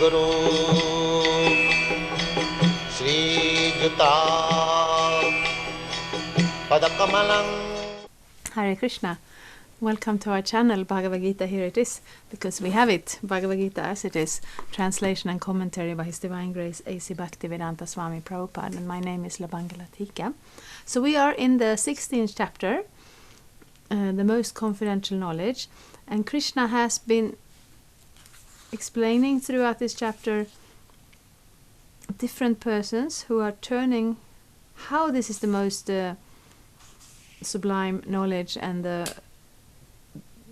Guru Sri Juta Padakamalang. Hare Krishna. Welcome to our channel, Bhagavad-gita. Here it is, because we have it, Bhagavad-gita as it is, translation and commentary by His Divine Grace A.C. Bhaktivedanta Swami Prabhupada, and my name is Labangala Tika. So we are in the 16th chapter, the most confidential knowledge, and Krishna has been explaining throughout this chapter different persons who are turning how this is the most sublime knowledge and the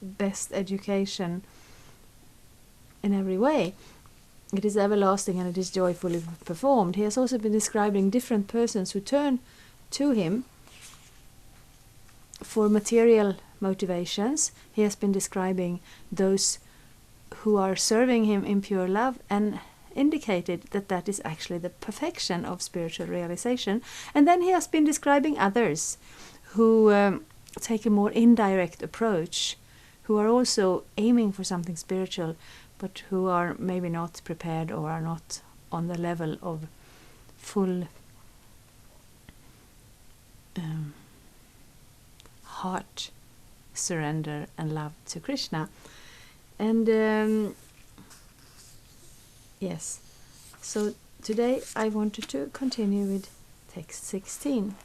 best education in every way. It is everlasting and it is joyfully performed. He has also been describing different persons who turn to him for material motivations. He has been describing those who are serving him in pure love and indicated that that is actually the perfection of spiritual realization. And then he has been describing others who take a more indirect approach, who are also aiming for something spiritual, but who are maybe not prepared or are not on the level of full heart surrender and love to Krishna. And yes, so today I wanted to continue with text 16.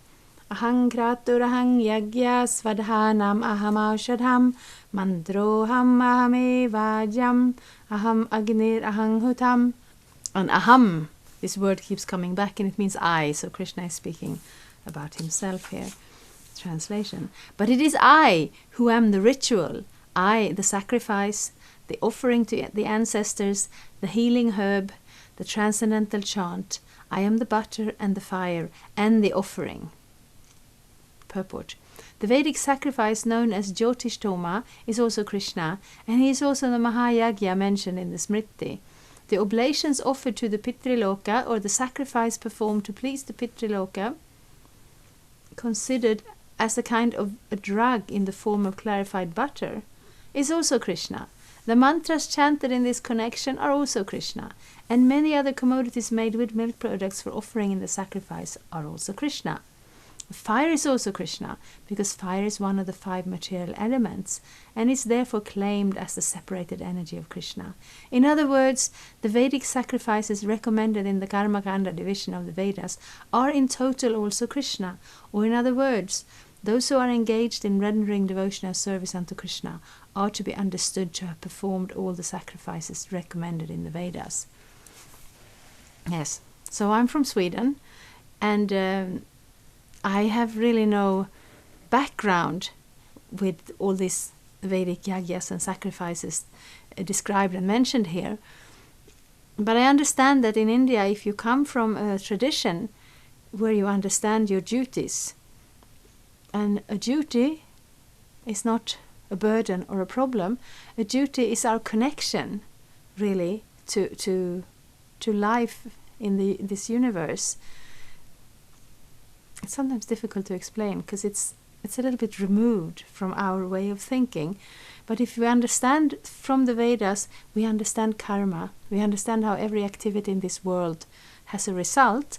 Aham kraturaham yagya svadhanam aham aushadham mandroham ahame vajam aham agnir aham hutam. And aham, this word keeps coming back and it means I, so Krishna is speaking about himself here. Translation. But it is I who am the ritual, I the sacrifice, the offering to the ancestors, the healing herb, the transcendental chant. I am the butter and the fire and the offering. Purport. The Vedic sacrifice known as Jyotishtoma is also Krishna, and he is also the Mahayagya mentioned in the Smriti. The oblations offered to the Pitriloka, or the sacrifice performed to please the Pitriloka, considered as a kind of a drug in the form of clarified butter, is also Krishna. The mantras chanted in this connection are also Krishna, and many other commodities made with milk products for offering in the sacrifice are also Krishna. Fire is also Krishna, because fire is one of the 5 material elements, and is therefore claimed as the separated energy of Krishna. In other words, the Vedic sacrifices recommended in the Karmakanda division of the Vedas are in total also Krishna, or in other words, those who are engaged in rendering devotional service unto Krishna are to be understood to have performed all the sacrifices recommended in the Vedas. Yes, so I'm from Sweden, and I have really no background with all these Vedic yagyas and sacrifices described and mentioned here. But I understand that in India, if you come from a tradition where you understand your duties, and a duty is not a burden or a problem, a duty is our connection, really, to life in this universe. It's sometimes difficult to explain because it's a little bit removed from our way of thinking. But if we understand from the Vedas, we understand karma. We understand how every activity in this world has a result.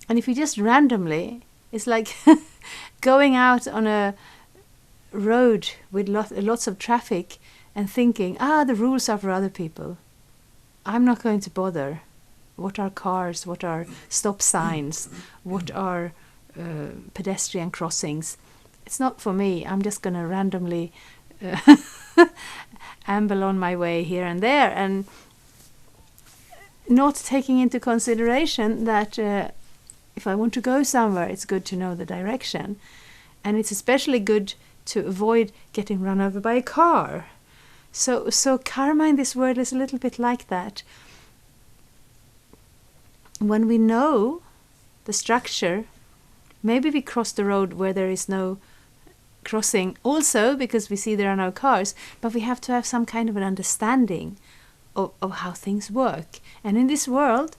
And if we just randomly, it's like going out on a road with lots of traffic and thinking, the rules are for other people. I'm not going to bother. What are cars? What are stop signs? What are pedestrian crossings? It's not for me. I'm just going to randomly amble on my way here and there, and not taking into consideration that if I want to go somewhere, it's good to know the direction, and it's especially good to avoid getting run over by a car. So karma in this world is a little bit like that. When we know the structure, maybe we cross the road where there is no crossing also because we see there are no cars, but we have to have some kind of an understanding of how things work. And in this world,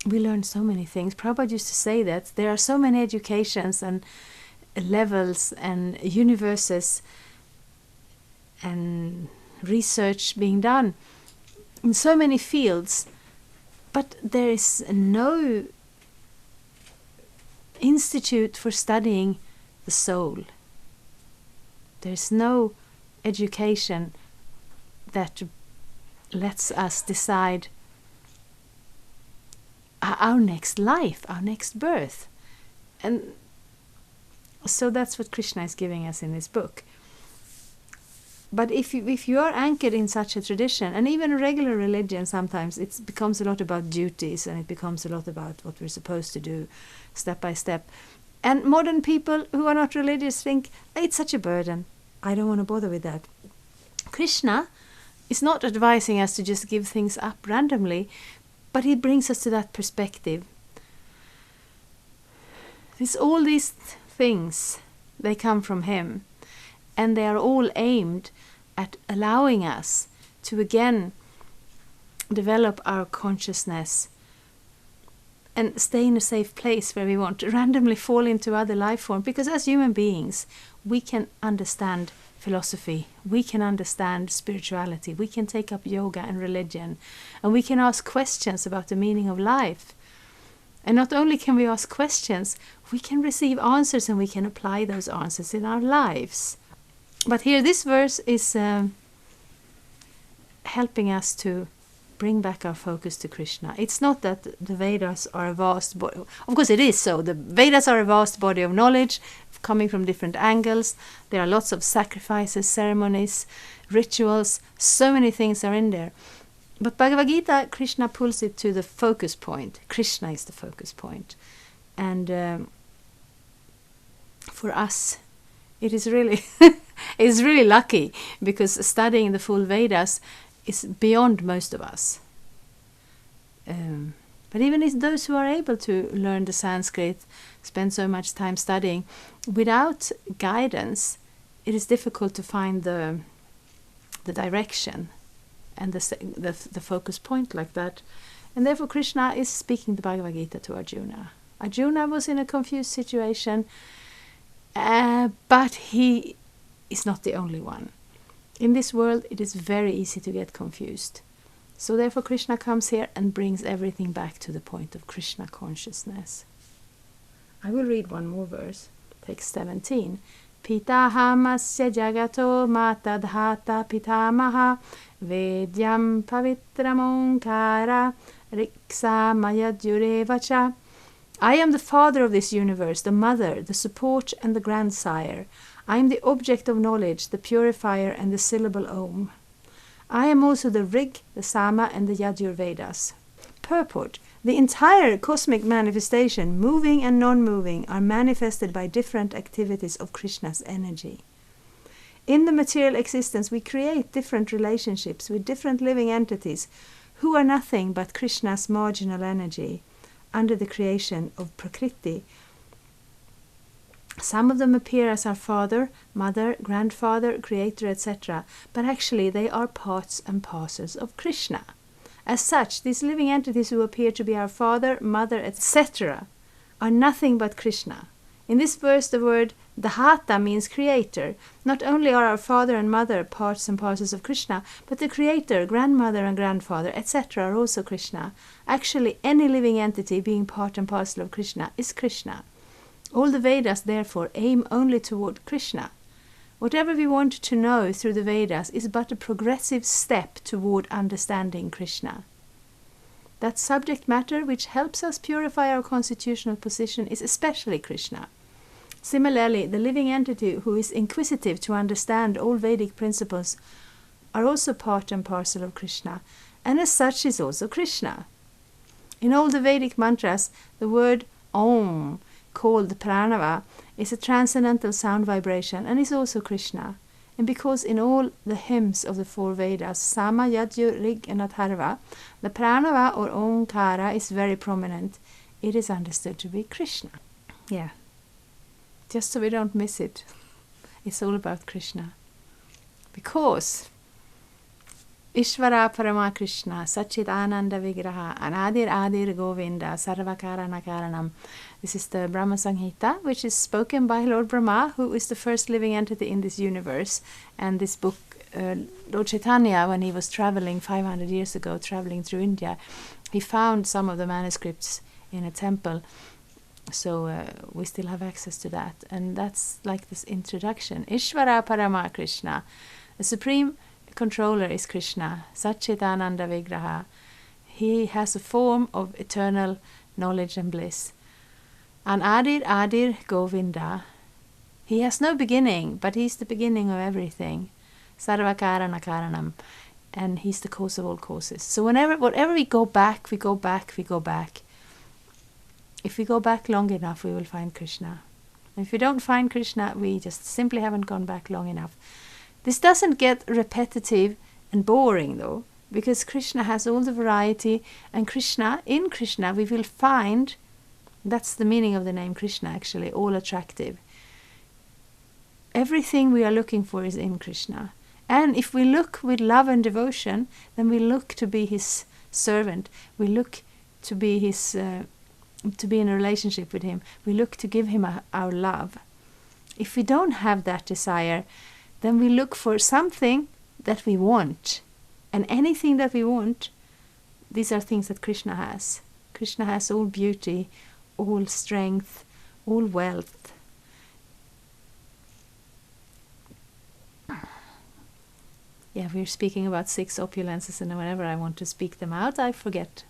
we learn so many things. Prabhupada used to say that there are so many educations and levels and universes and research being done in so many fields But there is no institute for studying the soul. There's no education that lets us decide our next life, our next birth. And so that's what Krishna is giving us in this book. But if you are anchored in such a tradition, and even a regular religion, sometimes it becomes a lot about duties, and it becomes a lot about what we're supposed to do step by step. And modern people who are not religious think, it's such a burden, I don't want to bother with that. Krishna is not advising us to just give things up randomly, but he brings us to that perspective. All these things, they come from him, and they are all aimed at allowing us to again develop our consciousness and stay in a safe place where we want to randomly fall into other life forms. Because as human beings, we can understand philosophy, we can understand spirituality, we can take up yoga and religion, and we can ask questions about the meaning of life. And not only can we ask questions, we can receive answers, and we can apply those answers in our lives. But here this verse is helping us to bring back our focus to Krishna. It's not that the Vedas are a vast body. Of course it is so. The Vedas are a vast body of knowledge coming from different angles. There are lots of sacrifices, ceremonies, rituals. So many things are in there. But Bhagavad-gita, Krishna pulls it to the focus point. Krishna is the focus point. And for us, it is really it's really lucky, because studying the full Vedas is beyond most of us. But even those who are able to learn the Sanskrit, spend so much time studying, without guidance, it is difficult to find the direction and the focus point like that. And therefore Krishna is speaking the Bhagavad-gita to Arjuna. Arjuna was in a confused situation, but he is not the only one. In this world, it is very easy to get confused. So therefore Krishna comes here and brings everything back to the point of Krishna consciousness. I will read one more verse, text 17. Pitahamasya jagato matadhata pitamaha vedyam pavitramonkara riksa mayadyurevacha. I am the father of this universe, the mother, the support and the grandsire. I am the object of knowledge, the purifier and the syllable Om. I am also the Rig, the Sama and the Yadur Vedas. Purport. The entire cosmic manifestation, moving and non-moving, are manifested by different activities of Krishna's energy. In the material existence, we create different relationships with different living entities who are nothing but Krishna's marginal energy under the creation of Prakriti. Some of them appear as our father, mother, grandfather, creator, etc., but actually they are parts and parcels of Krishna. As such, these living entities who appear to be our father, mother, etc., are nothing but Krishna. In this verse, the word Dhata means creator. Not only are our father and mother parts and parcels of Krishna, but the creator, grandmother and grandfather, etc. are also Krishna. Actually, any living entity being part and parcel of Krishna is Krishna. All the Vedas, therefore, aim only toward Krishna. Whatever we want to know through the Vedas is but a progressive step toward understanding Krishna. That subject matter which helps us purify our constitutional position is especially Krishna. Similarly, the living entity who is inquisitive to understand all Vedic principles are also part and parcel of Krishna, and as such is also Krishna. In all the Vedic mantras, the word Om, called Pranava, is a transcendental sound vibration and is also Krishna. And because in all the hymns of the four Vedas, Sama, Yajur, Rig and Atharva, the Pranava or Omkara is very prominent, it is understood to be Krishna. Yeah. Just so we don't miss it. It's all about Krishna. Because Ishvara Parama Krishna, Satchit Ananda Vigraha, Anadir Adir Govinda, Sarvakarana Karanam. This is the Brahma Samhita, which is spoken by Lord Brahma, who is the first living entity in this universe. And this book Lord Chaitanya, when he was traveling 500 years ago, traveling through India, he found some of the manuscripts in a temple. So we still have access to that. And that's like this introduction. Ishvara Parama Krishna. The supreme controller is Krishna. Satchitananda Vigraha. He has a form of eternal knowledge and bliss. And Adir Govinda. He has no beginning, but he's the beginning of everything. Sarvakarana Karanam. And he's the cause of all causes. So whatever we go back, we go back. If we go back long enough, we will find Krishna. If we don't find Krishna, we just simply haven't gone back long enough. This doesn't get repetitive and boring, though, because Krishna has all the variety, and in Krishna we will find, that's the meaning of the name Krishna actually, all attractive. Everything we are looking for is in Krishna. And if we look with love and devotion, then we look to be his servant. We look to be his... to be in a relationship with him. We look to give him our love. If we don't have that desire, then we look for something that we want. And anything that we want, these are things that Krishna has. Krishna has all beauty, all strength, all wealth. Yeah, we're speaking about 6 opulences, and whenever I want to speak them out, I forget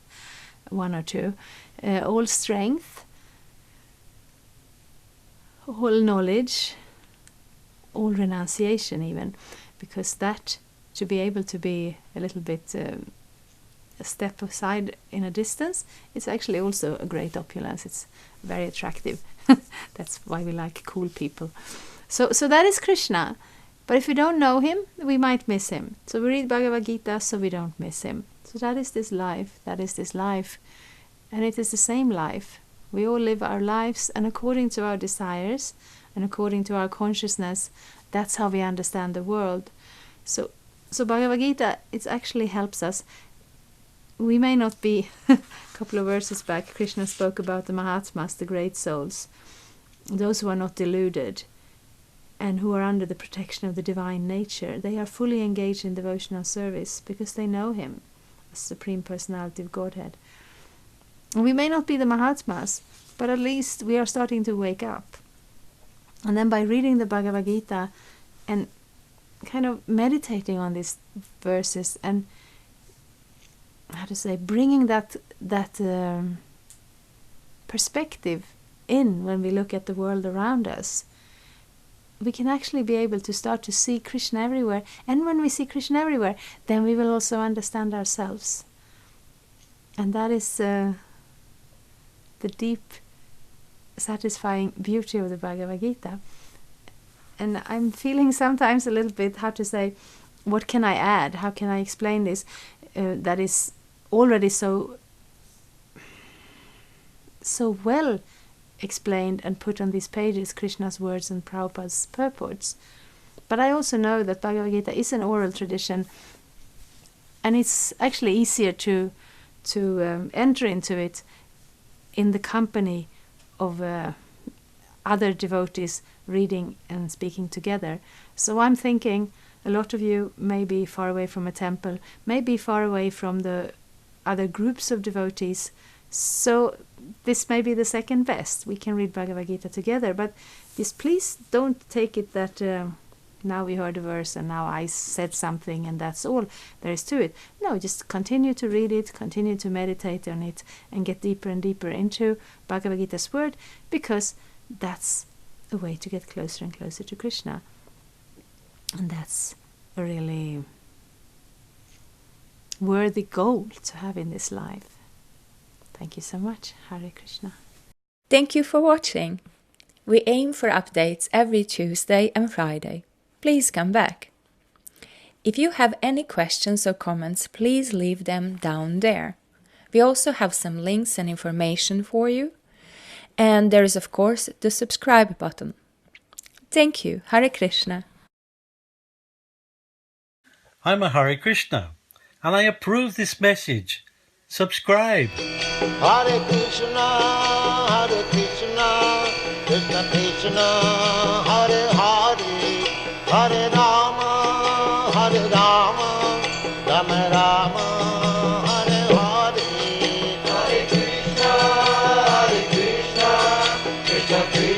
one or two. All strength, all knowledge, all renunciation even, because that, to be able to be a little bit a step aside in a distance, it's actually also a great opulence. It's very attractive. That's why we like cool people. So that is Krishna. But if we don't know him, we might miss him. So we read Bhagavad-gita so we don't miss him. So that is this life. And it is the same life. We all live our lives, and according to our desires and according to our consciousness, that's how we understand the world. So Bhagavad-gita, it actually helps us. We may not be, a couple of verses back, Krishna spoke about the Mahatmas, the great souls, those who are not deluded and who are under the protection of the divine nature. They are fully engaged in devotional service because they know him, the Supreme Personality of Godhead. We may not be the Mahatmas, but at least we are starting to wake up. And then by reading the Bhagavad-gita and kind of meditating on these verses and, bringing that perspective in when we look at the world around us, we can actually be able to start to see Krishna everywhere. And when we see Krishna everywhere, then we will also understand ourselves. And that is the deep, satisfying beauty of the Bhagavad-gita. And I'm feeling sometimes a little bit, what can I add? How can I explain this? That is already so well explained and put on these pages, Krishna's words and Prabhupada's purports. But I also know that Bhagavad-gita is an oral tradition, and it's actually easier to enter into it in the company of other devotees reading and speaking together. So I'm thinking a lot of you may be far away from a temple, may be far away from the other groups of devotees. So this may be the second best. We can read Bhagavad-gita together, but just please don't take it that now we heard a verse and now I said something and that's all there is to it. No, just continue to read it, continue to meditate on it, and get deeper and deeper into Bhagavad-gita's word, because that's a way to get closer and closer to Krishna. And that's a really worthy goal to have in this life. Thank you so much. Hare Krishna. Thank you for watching. We aim for updates every Tuesday and Friday. Please come back. If you have any questions or comments, please leave them down there. We also have some links and information for you. And there is, of course, the subscribe button. Thank you. Hare Krishna. I'm a Hare Krishna, and I approve this message. Subscribe. Hare Krishna, Krishna Krishna, Hare Hare, Hare Rama, Hare Krishna